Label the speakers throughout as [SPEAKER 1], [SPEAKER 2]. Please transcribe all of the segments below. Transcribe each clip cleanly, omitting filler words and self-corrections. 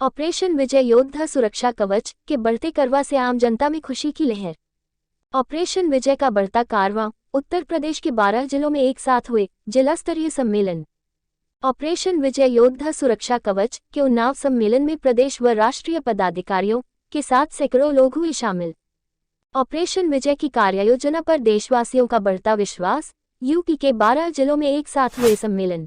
[SPEAKER 1] Operation विजय योद्धा सुरक्षा कवच के बढ़ते करवा से आम जनता में खुशी की लहर। ऑपरेशन विजय का बढ़ता कारवां, उत्तर प्रदेश के 12 जिलों में एक साथ हुए जिला स्तरीय सम्मेलन। ऑपरेशन विजय योद्धा सुरक्षा कवच के उन्नाव सम्मेलन में प्रदेश व राष्ट्रीय पदाधिकारियों के साथ सैकड़ों लोग हुए शामिल। ऑपरेशन विजय की कार्यायोजना पर देशवासियों का बढ़ता विश्वास। यूपी के 12 जिलों में एक साथ हुए सम्मेलन।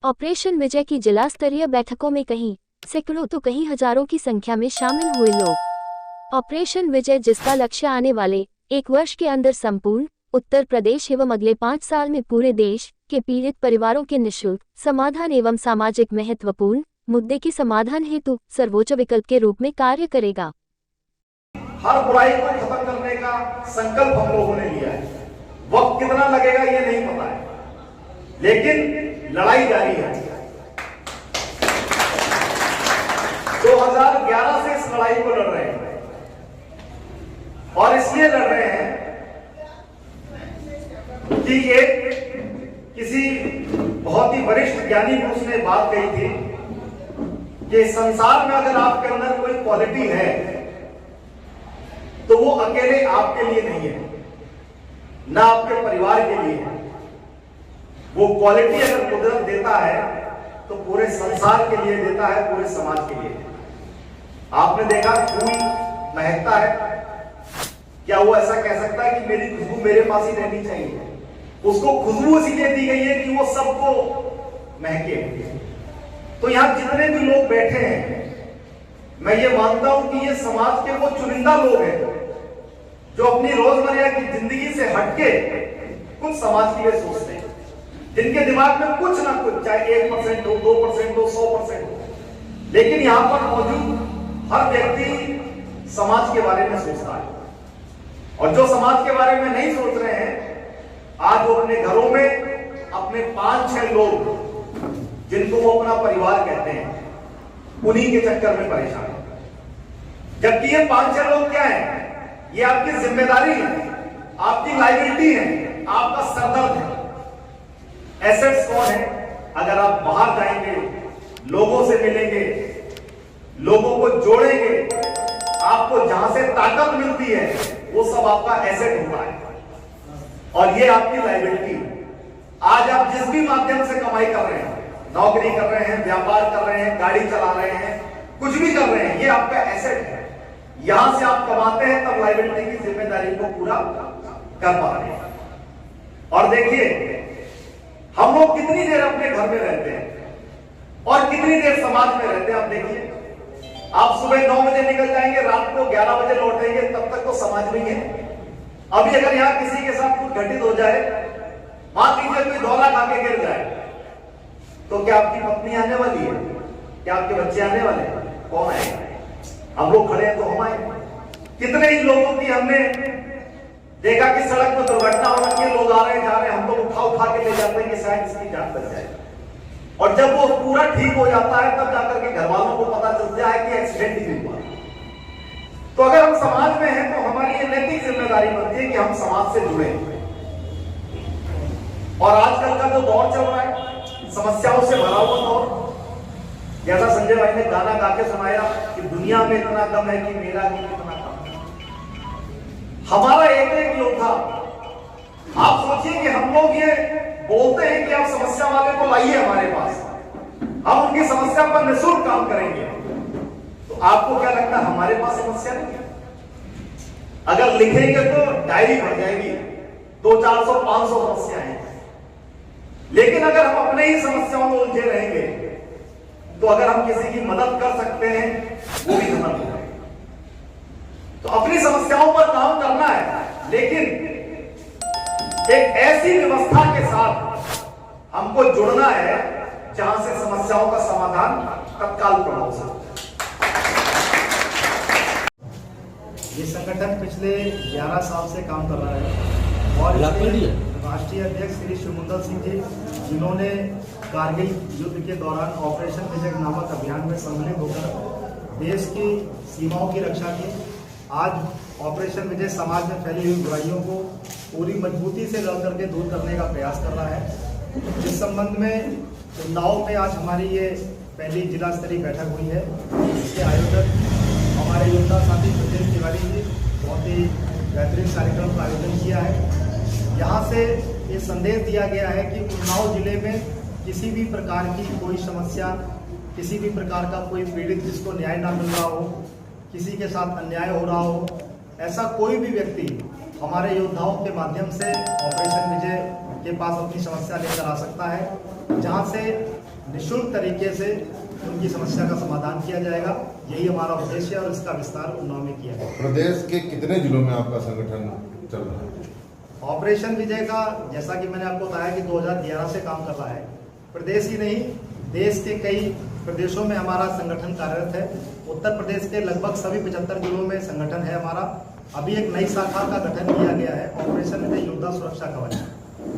[SPEAKER 1] ऑपरेशन विजय की जिला स्तरीय बैठकों में कहीं सैकड़ों तो कहीं हजारों की संख्या में शामिल हुए लोग। ऑपरेशन विजय जिसका लक्ष्य आने वाले 1 वर्ष के अंदर संपूर्ण उत्तर प्रदेश एवं अगले 5 साल में पूरे देश के पीड़ित परिवारों के निःशुल्क समाधान एवं सामाजिक महत्वपूर्ण मुद्दे के समाधान हेतु सर्वोच्च विकल्प के रूप में कार्य करेगा।
[SPEAKER 2] हर बुराई को खत्म करने का संकल्प हम लोगों ने लिया है। वक्त कितना लगेगा ये नहीं पता है, लेकिन लड़ाई जारी है। 2011 से इस लड़ाई को लड़ रहे हैं और इसलिए लड़ रहे हैं कि ये किसी बहुत ही वरिष्ठ ज्ञानी पुरुष ने बात कही थी कि संसार में अगर आपके अंदर कोई क्वालिटी है तो वो अकेले आपके लिए नहीं है, ना आपके परिवार के लिए है। वो क्वालिटी अगर कुदरत देता है तो पूरे संसार के लिए देता है, पूरे समाज के लिए। आपने देखा फूल महकता है, क्या वो ऐसा कह सकता है कि मेरी खुशबू मेरे पास ही रहनी चाहिए? उसको खुशबू इसीलिए दी गई है कि वो सबको महके। तो यहां जितने भी लोग बैठे हैं, मैं ये मानता हूं कि ये समाज के वो चुनिंदा लोग हैं जो अपनी रोजमर्रा की जिंदगी से हटके कुछ समाज के लिए सोचते हैं, जिनके दिमाग में कुछ ना कुछ, चाहे 1% हो, 2% हो, 100% हो, लेकिन यहां पर मौजूद हर व्यक्ति समाज के बारे में सोचता है। और जो समाज के बारे में नहीं सोच रहे हैं, आज वो अपने घरों में अपने 5-6 लोग जिनको वो अपना परिवार कहते हैं, उन्हीं के चक्कर में परेशान है। जबकि ये 5-6 लोग क्या है? ये आपकी जिम्मेदारी है, आपकी लायबिलिटी है, आपका सरदर्द है। एसेट्स कौन है? अगर आप बाहर जाएंगे, लोगों से मिलेंगे, लोगों को जोड़ेंगे, आपको जहां से ताकत मिलती है वो सब आपका एसेट होता है और ये आपकी लायबिलिटी है। आज आप जिस भी माध्यम से कमाई कर रहे हैं, नौकरी कर रहे हैं, व्यापार कर रहे हैं, गाड़ी चला रहे हैं, कुछ भी कर रहे हैं, ये आपका एसेट है। यहां से आप कमाते हैं तब लायबिलिटी की जिम्मेदारी को पूरा कर पा रहे हैं। और देखिए, हम लोग कितनी देर अपने घर में रहते हैं और कितनी देर समाज में रहते हैं। आप देखिए, आप सुबह 9 बजे निकल जाएंगे, रात को 11 बजे लौटेंगे, तब तक तो समाज में ही है। अभी अगर यहां किसी के साथ कुछ घटित हो जाए, मान लीजिए कोई दौरा खा के गिर जाए, तो क्या आपकी पत्नी आने वाली है? क्या आपके बच्चे आने वाले हैं? कौन आएगा? हम लोग खड़े हैं तो हम आएंगे। कितने ही लोगों की हमने देखा कि सड़क पर दुर्घटना हो रही है, लोग आ रहे हैं, जा रहे हैं, हम लोग उठा के ले जाते हैं कि शायद इसकी जान बच जाए। और जब वो पूरा ठीक हो जाता है तब जाकर के घर वालों को पता चलता है कि एक्सीडेंट ही हुआ। तो अगर हम समाज में हैं तो हमारी ये नैतिक जिम्मेदारी बनती है कि हम समाज से जुड़े। और आजकल का जो दौर चल रहा है, समस्याओं से भरा हुआ दौर, जैसा संजय भाई ने गाना गा के सुनाया कि दुनिया में इतना दम है कि मेरा ही इतना कम है। हमारा एक योद्धा, आप सोचिए कि हम लोग ये बोलते हैं कि आप समस्या वाले को लाइए हमारे पास, हम उनकी समस्या पर निःशुल्क काम करेंगे। तो आपको क्या लगता है हमारे पास समस्या नहीं है? अगर लिखेंगे तो डायरी भर जाएगी, 200, 400, 500 समस्याएं। लेकिन अगर हम अपने ही समस्याओं में उलझे रहेंगे तो अगर हम किसी की मदद कर सकते हैं वो भी खत्म हो जाएगा। तो अपनी समस्याओं पर काम करना है, लेकिन एक ऐसी व्यवस्था के साथ हमको जुड़ना है जहां से समस्याओं का समाधान तत्काल प्रभाव से।
[SPEAKER 3] ये संगठन पिछले 11 साल से काम कर रहा है और राष्ट्रीय अध्यक्ष श्री शिवमुंदर सिंह जी, जिन्होंने कारगिल युद्ध के दौरान ऑपरेशन विजय नामक अभियान में सम्मिलित होकर देश की सीमाओं की रक्षा की, आज ऑपरेशन विजय समाज में फैली हुई बुराइयों को पूरी मजबूती से लड़ करके दूर करने का प्रयास कर रहा है। इस संबंध में उन्नाव में आज हमारी ये पहली जिला स्तरीय बैठक हुई है। इसके आयोजक हमारे योद्धा साथी प्रदीप तिवारी जी, बहुत ही बेहतरीन कार्यक्रम का आयोजन किया है। यहाँ से ये संदेश दिया गया है कि उन्नाव जिले में किसी भी प्रकार की कोई समस्या, किसी भी प्रकार का कोई पीड़ित जिसको न्याय ना मिल रहा हो, किसी के साथ अन्याय हो रहा हो, ऐसा कोई भी व्यक्ति हमारे योद्धाओं के माध्यम से ऑपरेशन विजय के पास अपनी समस्या लेकर आ सकता है, जहां से निःशुल्क तरीके से उनकी समस्या का समाधान किया जाएगा। यही हमारा उद्देश्य है और इसका विस्तार उन्नाव में किया है।
[SPEAKER 4] प्रदेश के कितने जिलों में आपका संगठन चल रहा है?
[SPEAKER 3] ऑपरेशन विजय का, जैसा कि मैंने आपको बताया कि 2011 से काम कर रहा है। प्रदेश ही नहीं, देश के कई प्रदेशों में हमारा संगठन कार्यरत है। उत्तर प्रदेश के लगभग सभी 75 जिलों में संगठन है हमारा। अभी एक नई शाखा का गठन किया गया है, ऑपरेशन विजय योद्धा सुरक्षा कवच,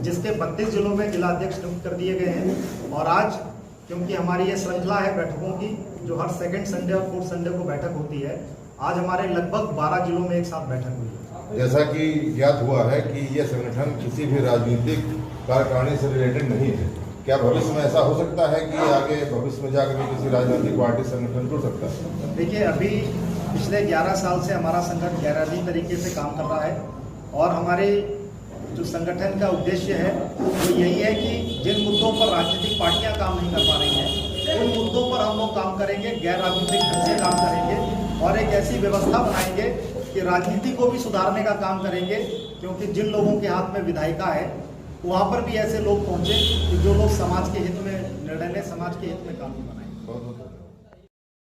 [SPEAKER 3] जिसके 32 जिलों में जिला अध्यक्ष नियुक्त कर दिए गए हैं। और आज क्योंकि हमारी ये श्रृंखला है बैठकों की, जो हर सेकंड संडे और फोर्थ संडे को बैठक होती है, आज हमारे लगभग 12 जिलों में एक साथ बैठक हुई है।
[SPEAKER 4] जैसा कि ज्ञात हुआ है कि ये संगठन किसी भी राजनीतिक कार्यकारिणी से रिलेटेड नहीं है, क्या भविष्य में ऐसा हो सकता है कि आगे भविष्य में जाकर भी किसी राजनीतिक पार्टी संगठन जुड़ सकता है?
[SPEAKER 3] देखिए, अभी पिछले 11 साल से हमारा संगठन गैरकानूनी तरीके से काम कर रहा है और हमारे जो संगठन का उद्देश्य है वो यही है कि जिन मुद्दों पर राजनीतिक पार्टियां काम नहीं कर पा रही हैं, उन मुद्दों पर हम लोग काम करेंगे, गैर राजनीतिक ढंग से काम करेंगे और एक ऐसी व्यवस्था बनाएंगे कि राजनीति को भी सुधारने का काम करेंगे। क्योंकि जिन लोगों के हाथ में विधायिका है, वहाँ पर भी ऐसे लोग पहुँचे कि जो लोग समाज के हित में निर्णय लें, समाज के हित में कानून बनाएं।